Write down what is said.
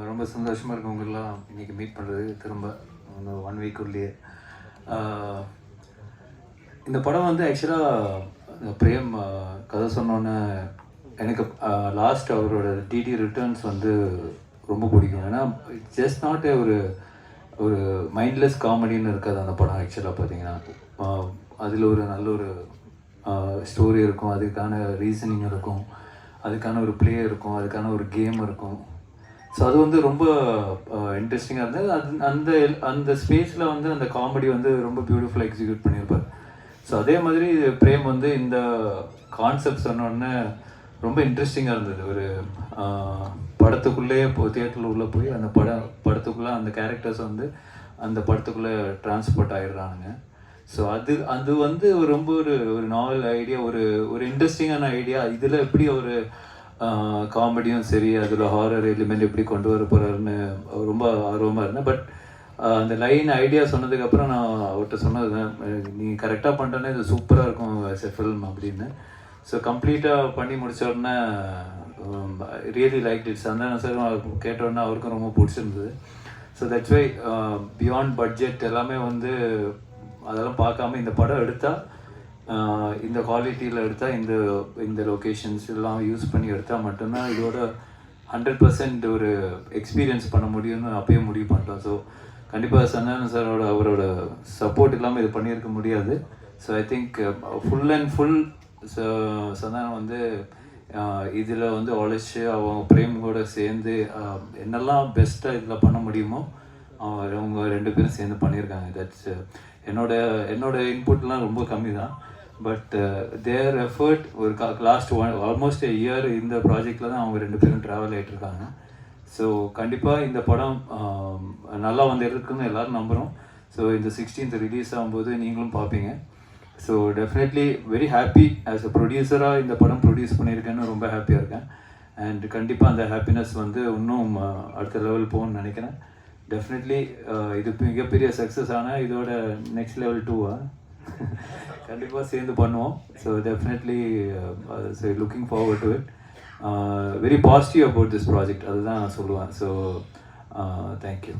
ரொம்ப சந்தோஷமாக இருக்கு உங்களெலாம் இன்றைக்கி மீட் பண்ணுறது திரும்ப இன்னும் 1 வீக்குள்ளேயே. இந்த படம் வந்து ஆக்சுவலாக பிரேம் கதை சொன்னோன்னே எனக்கு லாஸ்ட் அவரோட டிடி ரிட்டர்ன்ஸ் வந்து ரொம்ப பிடிக்கும். ஏன்னா இட்ஸ் ஜஸ்ட் நாட் ஒரு ஒரு மைண்ட்லெஸ் காமெடின்னு இருக்காது அந்த படம். ஆக்சுவலாக பார்த்தீங்கன்னா அதில் ஒரு நல்ல ஒரு ஸ்டோரி இருக்கும், அதுக்கான ரீசனிங் இருக்கும், அதுக்கான ஒரு ப்ளே இருக்கும், அதுக்கான ஒரு கேம் இருக்கும். ஸோ அது வந்து ரொம்ப இன்ட்ரெஸ்டிங்காக இருந்தது. அந்த அந்த ஸ்பேஸில் வந்து அந்த காமெடி வந்து ரொம்ப பியூட்டிஃபுல்லாக எக்ஸிக்யூட் பண்ணியிருப்பார். ஸோ அதே மாதிரி பிரேம் வந்து இந்த கான்செப்ட் சொன்னோடனே ரொம்ப இன்ட்ரெஸ்டிங்காக இருந்தது. ஒரு படத்துக்குள்ளேயே தியேட்டரில் உள்ளே போய் அந்த படத்துக்குள்ளே அந்த கேரக்டர்ஸ் வந்து அந்த படத்துக்குள்ளே ட்ரான்ஸ்போர்ட் ஆகிடுறானுங்க. ஸோ அது வந்து ரொம்ப ஒரு நாவல் ஐடியா, ஒரு இன்ட்ரெஸ்டிங்கான ஐடியா. இதில் எப்படி ஒரு காமெடியும் சரி, அதில் ஹாரர் எலிமெண்ட் எப்படி கொண்டு வர போகிறாருன்னு ரொம்ப ஆர்வமாக இருந்தேன். பட் அந்த லைன் ஐடியா சொன்னதுக்கப்புறம் நான் அவர்கிட்ட சொன்னது, நீ கரெக்டாக பண்ணிட்டேன்னா இது சூப்பராக இருக்கும் ஆஸ் எ ஃபில்ம் அப்படின்னு. ஸோ கம்ப்ளீட்டாக பண்ணி முடித்த உடனே really like it. Santhanam sir கேட்டோடனே அவருக்கும் ரொம்ப பிடிச்சிருந்தது. So that's why beyond budget எல்லாமே வந்து அதெல்லாம் பார்க்காம இந்த படம் எடுத்தால், இந்த குவாலிட்டியில் எடுத்தால், இந்த லொக்கேஷன்ஸ் எல்லாம் யூஸ் பண்ணி எடுத்தால் மட்டும்தான் இதோட 100% ஒரு எக்ஸ்பீரியன்ஸ் பண்ண முடியும்னு அப்பயே முடிவு பண்ணிட்டோம். ஸோ கண்டிப்பாக சந்தானம் சாரோட அவரோட சப்போர்ட் இல்லாமல் இது பண்ணியிருக்க முடியாது. So I think full and full Santhanam வந்து இதில் வந்து உழைச்சி அவங்க பிரேம் கூட சேர்ந்து என்னெல்லாம் பெஸ்ட்டாக இதில் பண்ண முடியுமோ அவங்க 2 பேரும் சேர்ந்து பண்ணியிருக்காங்க. தட்ஸ் என்னோட இன்புட்லாம் ரொம்ப கம்மி தான். பட் தேர் எஃபர்ட் ஒரு லாஸ்ட் ஆல்மோஸ்ட் a year இந்த ப்ராஜெக்டில் தான் அவங்க 2 பேரும் ட்ராவல் ஆகிட்டுருக்காங்க. ஸோ கண்டிப்பாக இந்த படம் நல்லா வந்து இருக்குன்னு எல்லோரும் நம்புகிறோம். ஸோ இந்த 16th ரிலீஸ் ஆகும்போது நீங்களும் பார்ப்பீங்க. So definitely very happy as a ப்ரொடியூசராக இந்த படம் ப்ரொடியூஸ் பண்ணியிருக்கேன்னு ரொம்ப ஹாப்பியாக இருக்கேன். அண்ட் கண்டிப்பாக அந்த ஹாப்பினஸ் வந்து இன்னும் அடுத்த லெவல் போகணும்னு நினைக்கிறேன். டெஃபினெட்லி இது மிகப்பெரிய சக்ஸஸ் ஆனால் இதோட நெக்ஸ்ட் லெவல் 2 கண்டிப்பாக சேர்ந்து பண்ணுவோம். So definitely looking forward to it. Very positive about this project, அதுதான் நான் சொல்லுவேன். So thank you.